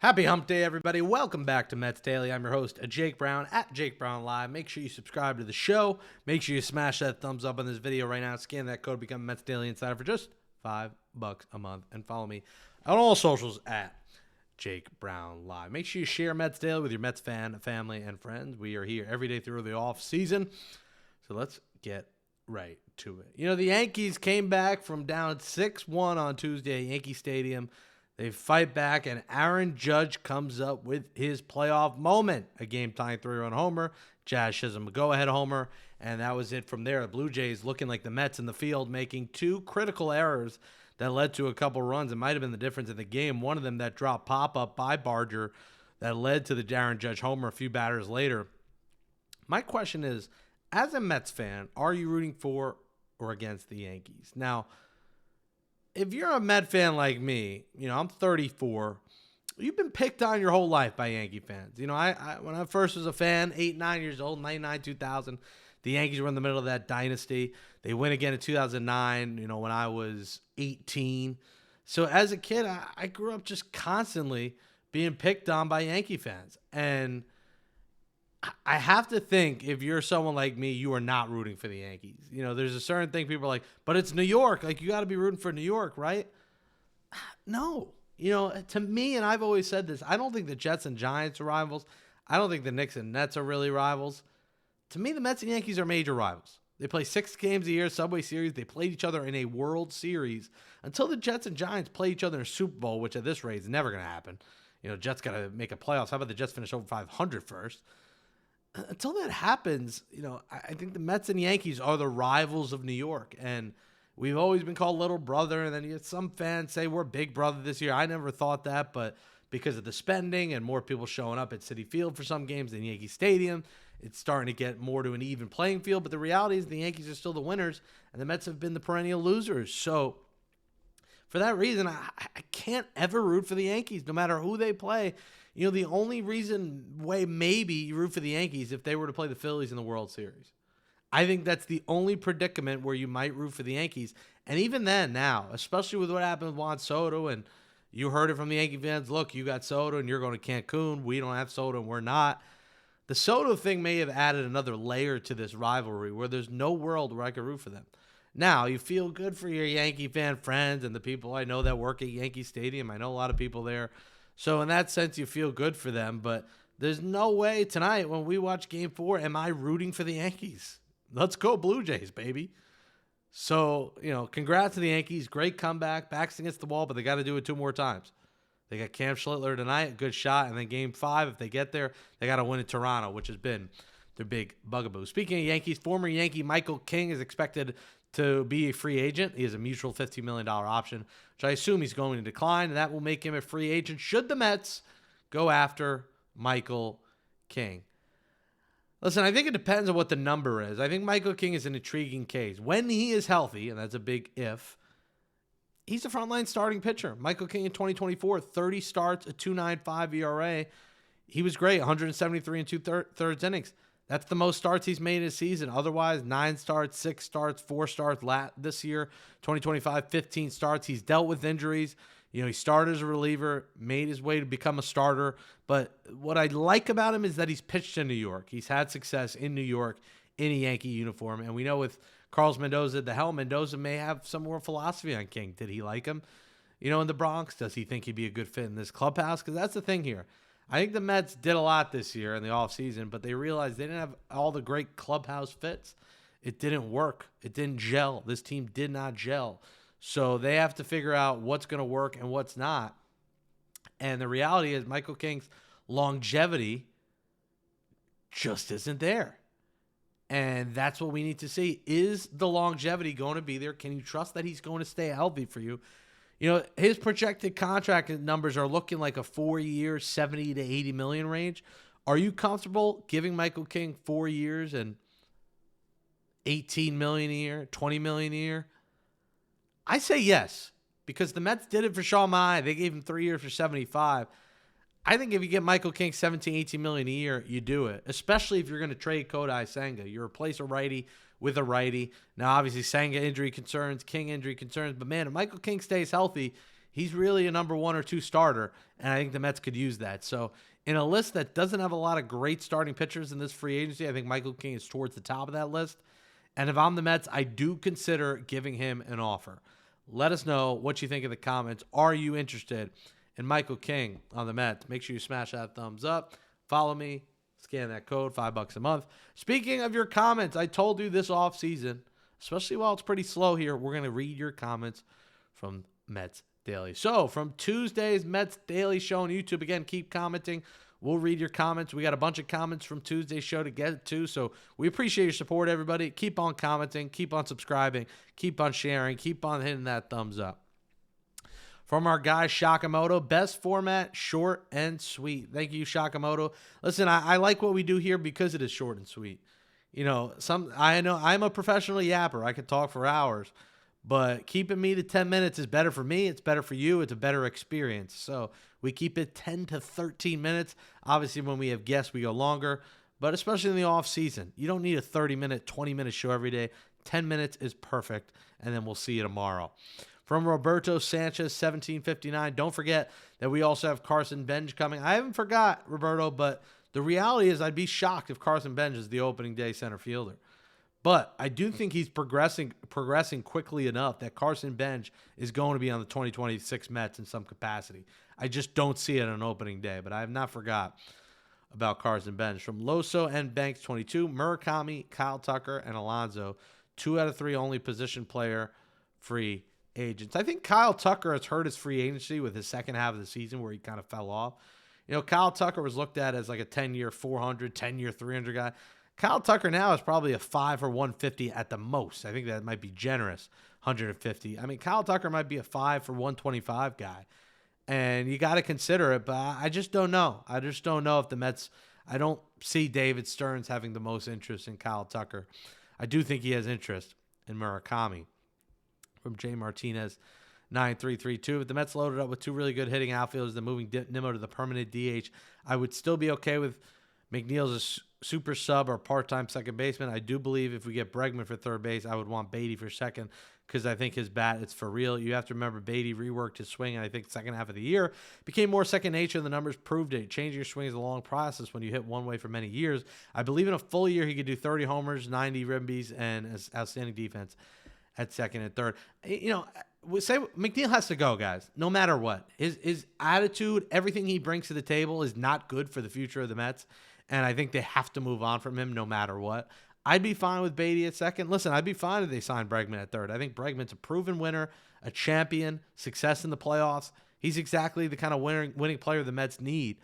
Happy hump day, everybody. Welcome back to Mets Daily. I'm your host, Jake Brown, at Jake Brown Live. Make sure you subscribe to the show. Make sure you smash that thumbs up on this video right now. Scan that code, become a Mets Daily Insider for just $5 a month. And follow me on all socials at Jake Brown Live. Make sure you share Mets Daily with your Mets family, and friends. We are here every day through the off season. So let's get right to it. You know, the Yankees came back from down 6-1 on Tuesday at Yankee Stadium. They fight back, and Aaron Judge comes up with his playoff moment. A game-tying 3-run homer. Jazz Chisholm a go-ahead homer, and that was it from there. The Blue Jays looking like the Mets in the field, making two critical errors that led to a couple runs. It might have been the difference in the game. One of them, that drop pop-up by Barger that led to the Aaron Judge homer a few batters later. My question is, as a Mets fan, are you rooting for or against the Yankees? Now, if you're a Met fan like me, you know, I'm 34. You've been picked on your whole life by Yankee fans. You know, I when I first was a fan, 8, 9 years old, 99, 2000, the Yankees were in the middle of that dynasty. They win again in 2009, you know, when I was 18. So as a kid, I grew up just constantly being picked on by Yankee fans. And I have to think, if you're someone like me, you are not rooting for the Yankees. You know, there's a certain thing people are like, but it's New York. Like, you got to be rooting for New York, right? No. You know, to me, and I've always said this, I don't think the Jets and Giants are rivals. I don't think the Knicks and Nets are really rivals. To me, the Mets and Yankees are major rivals. They play 6 games a year, Subway Series. They played each other in a World Series until the Jets and Giants play each other in a Super Bowl, which at this rate is never going to happen. You know, Jets got to make a playoffs. How about the Jets finish over 500 first? Until that happens, you know, I think the Mets and Yankees are the rivals of New York. And we've always been called little brother. And then you get some fans say we're big brother this year. I never thought that, but because of the spending and more people showing up at Citi Field for some games than Yankee Stadium, it's starting to get more to an even playing field. But the reality is the Yankees are still the winners, and the Mets have been the perennial losers. So for that reason, I can't ever root for the Yankees, no matter who they play. You know, the only way maybe you root for the Yankees if they were to play the Phillies in the World Series. I think that's the only predicament where you might root for the Yankees. And even then, now, especially with what happened with Juan Soto, and you heard it from the Yankee fans, look, you got Soto and you're going to Cancun. We don't have Soto and we're not. The Soto thing may have added another layer to this rivalry where there's no world where I could root for them. Now, you feel good for your Yankee fan friends and the people I know that work at Yankee Stadium. I know a lot of people there. So in that sense, you feel good for them. But there's no way tonight when we watch Game 4, am I rooting for the Yankees? Let's go Blue Jays, baby. So, you know, congrats to the Yankees. Great comeback. Backs against the wall, but they got to do it 2 more times. They got Cam Schlittler tonight, a good shot. And then Game 5, if they get there, they got to win in Toronto, which has been their big bugaboo. Speaking of Yankees, former Yankee Michael King is expected to be a free agent. He has a mutual $15 million option, which I assume he's going to decline, and that will make him a free agent should the Mets go after Michael King. Listen, I think it depends on what the number is. I think Michael King is an intriguing case. When he is healthy, and that's a big if, he's a frontline starting pitcher. Michael King in 2024, 30 starts, a 2.95 ERA. He was great, 173 and 2/3 innings. That's the most starts he's made in a season. Otherwise, 9 starts, 6 starts, 4 starts this year. 2025, 15 starts. He's dealt with injuries. You know, he started as a reliever, made his way to become a starter. But what I like about him is that he's pitched in New York. He's had success in New York in a Yankee uniform. And we know with Carlos Mendoza at the helm, Mendoza may have some more philosophy on King. Did he like him, you know, in the Bronx? Does he think he'd be a good fit in this clubhouse? Because that's the thing here. I think the Mets did a lot this year in the offseason, but they realized they didn't have all the great clubhouse fits. It didn't work. It didn't gel. This team did not gel. So they have to figure out what's going to work and what's not. And the reality is Michael King's longevity just isn't there. And that's what we need to see. Is the longevity going to be there? Can you trust that he's going to stay healthy for you? You know, his projected contract numbers are looking like a 4-year, 70 to 80 million range. Are you comfortable giving Michael King 4 years and 18 million a year, 20 million a year? I say yes, because the Mets did it for Shaw Mai. They gave him 3 years for 75. I think if you get Michael King 17, 18 million a year, you do it, especially if you're going to trade Kodai Senga. You replace a righty with a righty. Now, obviously, Senga injury concerns, King injury concerns, but man, if Michael King stays healthy, he's really a number 1 or 2 starter, and I think the Mets could use that. So in a list that doesn't have a lot of great starting pitchers in this free agency, I think Michael King is towards the top of that list. And if I'm the Mets, I do consider giving him an offer. Let us know what you think in the comments. Are you interested in Michael King on the Mets? Make sure you smash that thumbs up. Follow me. Scan that code, $5 a month. Speaking of your comments, I told you this offseason, especially while it's pretty slow here, we're going to read your comments from Mets Daily. So from Tuesday's Mets Daily show on YouTube, again, keep commenting. We'll read your comments. We got a bunch of comments from Tuesday's show to get to, so we appreciate your support, everybody. Keep on commenting, keep on subscribing, keep on sharing, keep on hitting that thumbs up. From our guy Shakamoto, best format, short and sweet. Thank you, Shakamoto. Listen, I like what we do here because it is short and sweet. You know, I know I'm a professional yapper. I could talk for hours, but keeping me to 10 minutes is better for me. It's better for you. It's a better experience. So we keep it 10 to 13 minutes. Obviously, when we have guests, we go longer, but especially in the off season, you don't need a 30-minute, 20-minute show every day. 10 minutes is perfect, and then we'll see you tomorrow. From Roberto Sanchez, 1759. Don't forget that we also have Carson Benj coming. I haven't forgot, Roberto, but the reality is I'd be shocked if Carson Benj is the opening day center fielder. But I do think he's progressing quickly enough that Carson Benj is going to be on the 2026 Mets in some capacity. I just don't see it on opening day, but I have not forgot about Carson Benj. From Loso and Banks, 22. Murakami, Kyle Tucker, and Alonso, 2 out of 3 only position player free agents. I think Kyle Tucker has hurt his free agency with his second half of the season where he kind of fell off. You know, Kyle Tucker was looked at as like a 10-year 400, 10-year 300 guy. Kyle Tucker now is probably a 5 or 150 at the most. I think that might be generous, 150. I mean, Kyle Tucker might be a 5 for 125 guy. And you got to consider it, but I just don't know. I just don't know if the Mets, I don't see David Stearns having the most interest in Kyle Tucker. I do think he has interest in Murakami. From Jay Martinez, 9332. If the Mets loaded up with 2 really good hitting outfielders, then moving Nimmo to the permanent DH, I would still be okay with McNeil as a super sub or part-time second baseman. I do believe if we get Bregman for third base, I would want Beatty for second because I think his bat, it's for real. You have to remember Beatty reworked his swing, and I think the second half of the year became more second nature, and the numbers proved it. Changing your swing is a long process when you hit one way for many years. I believe in a full year he could do 30 homers, 90 ribbies, and outstanding defense at second and third. You know, we say McNeil has to go, guys, no matter what. His attitude, everything he brings to the table is not good for the future of the Mets, and I think they have to move on from him no matter what. I'd be fine with Beatty at second. Listen, I'd be fine if they signed Bregman at third. I think Bregman's a proven winner, a champion, success in the playoffs. He's exactly the kind of winning player the Mets need.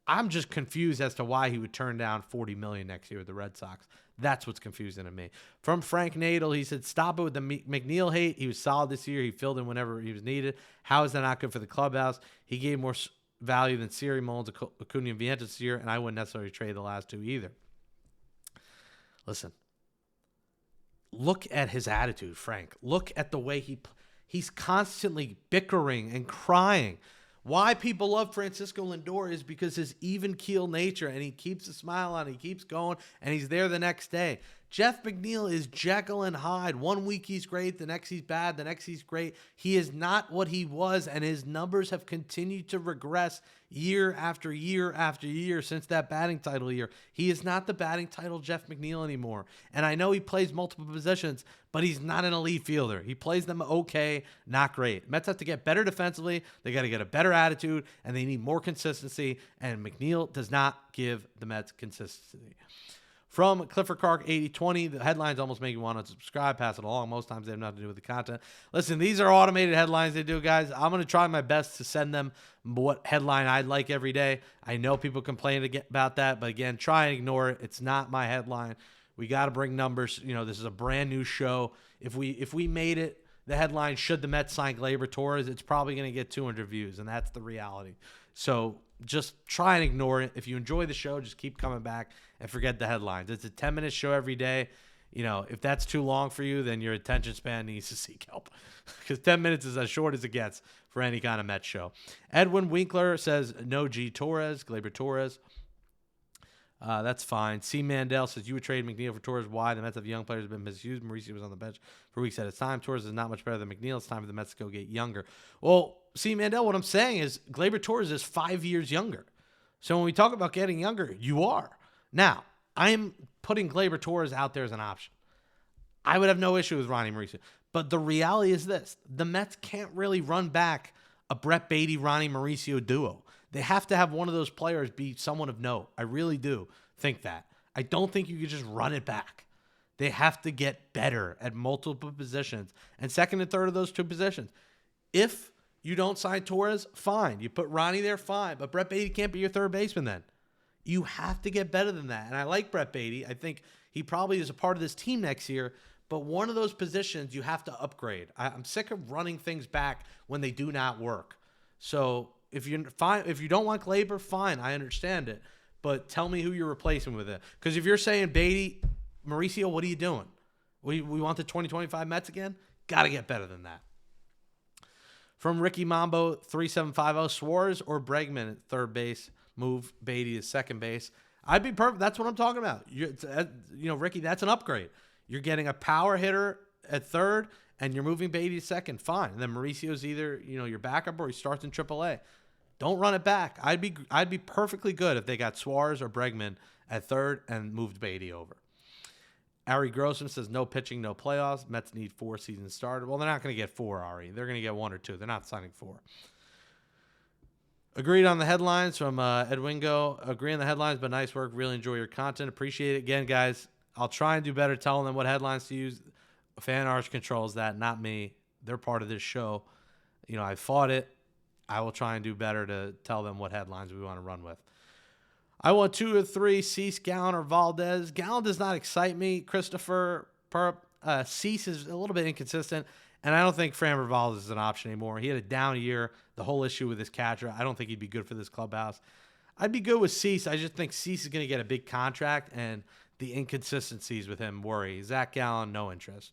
I'm just confused as to why he would turn down $40 million next year with the Red Sox. That's what's confusing to me. From Frank Nadel, he said, stop it with the McNeil hate. He was solid this year. He filled in whenever he was needed. How is that not good for the clubhouse? He gave more value than Siri, Mullins, Acuna, and Vientos this year, and I wouldn't necessarily trade the last 2 either. Listen, look at his attitude, Frank. Look at the way he's constantly bickering and crying. Why people love Francisco Lindor is because his even keel nature, and he keeps a smile on, he keeps going, and he's there the next day. Jeff McNeil is Jekyll and Hyde. 1 week he's great, the next he's bad, the next he's great. He is not what he was, and his numbers have continued to regress year after year after year since that batting title year. He is not the batting title Jeff McNeil anymore. And I know he plays multiple positions, but he's not an elite fielder. He plays them okay, not great. Mets have to get better defensively. They got to get a better attitude, and they need more consistency, and McNeil does not give the Mets consistency. From Clifford Clark 8020, the headlines almost make you want to subscribe, pass it along. Most times they have nothing to do with the content. Listen, these are automated headlines they do, guys. I'm going to try my best to send them what headline I'd like every day. I know people complain about that, but again, try and ignore it. It's not my headline. We got to bring numbers. You know, this is a brand new show. If we made it, the headline, should the Mets sign Gleyber Torres, it's probably going to get 200 views, and that's the reality. So just try and ignore it. If you enjoy the show, just keep coming back and forget the headlines. It's a 10-minute show every day. You know, if that's too long for you, then your attention span needs to seek help because 10 minutes is as short as it gets for any kind of Mets show. Edwin Winkler says no G Torres, Gleyber Torres. That's fine. C. Mandel says, you would trade McNeil for Torres. Why? The Mets have young players have been misused. Mauricio was on the bench for weeks at a time. Torres is not much better than McNeil. It's time for the Mets to go get younger. Well, C. Mandel, what I'm saying is Gleyber Torres is 5 years younger. So when we talk about getting younger, you are. Now, I am putting Gleyber Torres out there as an option. I would have no issue with Ronnie Mauricio. But the reality is this. The Mets can't really run back a Brett Baty, Ronnie Mauricio duo. They have to have one of those players be someone of note. I really do think that. I don't think you can just run it back. They have to get better at multiple positions and second and third of those two positions. If you don't sign Torres, fine. You put Ronnie there, fine. But Brett Baty can't be your third baseman then. You have to get better than that. And I like Brett Baty. I think he probably is a part of this team next year. But one of those positions you have to upgrade. I'm sick of running things back when they do not work. So if you don't want Gleyber, fine, I understand it. But tell me who you're replacing with it. Because if you're saying Baty, Mauricio, what are you doing? We want the 2025 Mets again? Got to get better than that. From Ricky Mambo 3750, Suarez or Bregman at third base, move Baty to second base. I'd be perfect. That's what I'm talking about. Ricky, that's an upgrade. You're getting a power hitter at third, and you're moving Baty to second. Fine. And then Mauricio's either your backup or he starts in AAA. Don't run it back. I'd be perfectly good if they got Suarez or Bregman at third and moved Baty over. Ari Grossman says no pitching, no playoffs. Mets need 4 seasons started. Well, they're not going to get 4, Ari. They're going to get 1 or 2. They're not signing 4. Agreed on the headlines from Edwingo. Agree on the headlines, but nice work. Really enjoy your content. Appreciate it. Again, guys, I'll try and do better telling them what headlines to use. Fan Arch controls that, not me. They're part of this show. I fought it. I will try and do better to tell them what headlines we want to run with. I want 2 or 3, Cease, Gallen, or Valdez. Gallen does not excite me. Christopher Perp. Cease is a little bit inconsistent, and I don't think Framber Valdez is an option anymore. He had a down year. The whole issue with his catcher, I don't think he'd be good for this clubhouse. I'd be good with Cease. I just think Cease is going to get a big contract, and the inconsistencies with him worry. Zach Gallen, no interest.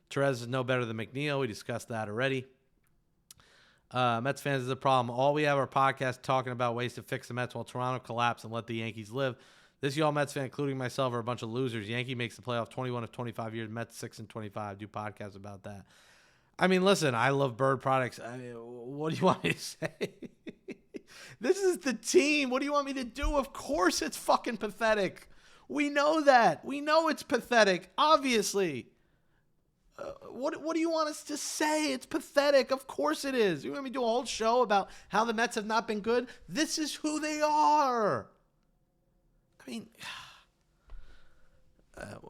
Torres is no better than McNeil. We discussed that already. Mets fans is a problem. All we have are podcasts talking about ways to fix the Mets while Toronto collapse and let the Yankees live. This y'all Mets fan, including myself, are a bunch of losers. Yankee makes the playoff 21 of 25 years. Mets 6 and 25. Do podcasts about that. I mean, listen, I love Bird products. What do you want me to say? This is the team. What do you want me to do? Of course it's fucking pathetic. We know that. We know it's pathetic, obviously. What do you want us to say? It's pathetic. Of course it is. You want me to do a whole show about how the Mets have not been good? This is who they are. I mean,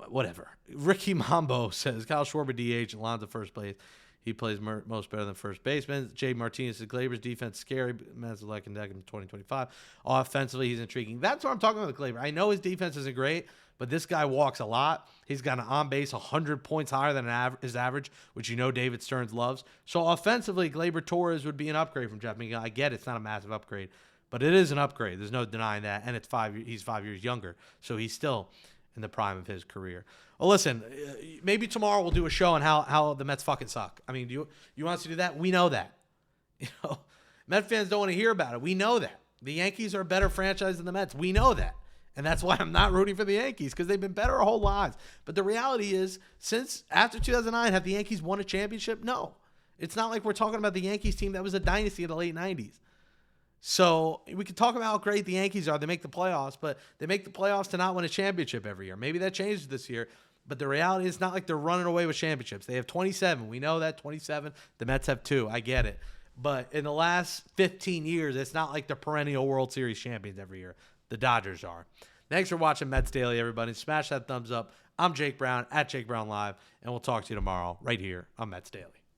whatever. Ricky Mambo says, Kyle Schwarber DH, Alonso first place. He plays most better than first baseman. Jay Martinez says, Gleyber's defense scary. Mets like in 2025. Offensively, he's intriguing. That's what I'm talking about with Gleyber. I know his defense isn't great, but this guy walks a lot. He's got an on-base 100 points higher than his average, which David Stearns loves. So offensively, Gleyber Torres would be an upgrade from Jeff McNeil. I get it's not a massive upgrade, but it is an upgrade. There's no denying that, and he's 5 years younger, so he's still in the prime of his career. Well, listen, maybe tomorrow we'll do a show on how the Mets fucking suck. I mean, you want us to do that? We know that. Met fans don't want to hear about it. We know that. The Yankees are a better franchise than the Mets. We know that. And that's why I'm not rooting for the Yankees, because they've been better our whole lives. But the reality is, since after 2009, have the Yankees won a championship? No. It's not like we're talking about the Yankees team that was a dynasty in the late 90s. So we can talk about how great the Yankees are. They make the playoffs, but they make the playoffs to not win a championship every year. Maybe that changes this year, but the reality is not like they're running away with championships. They have 27. We know that, 27. The Mets have 2. I get it. But in the last 15 years, it's not like they're perennial World Series champions every year. The Dodgers are. Thanks for watching Mets Daily, everybody. Smash that thumbs up. I'm Jake Brown, at Jake Brown Live, and we'll talk to you tomorrow right here on Mets Daily.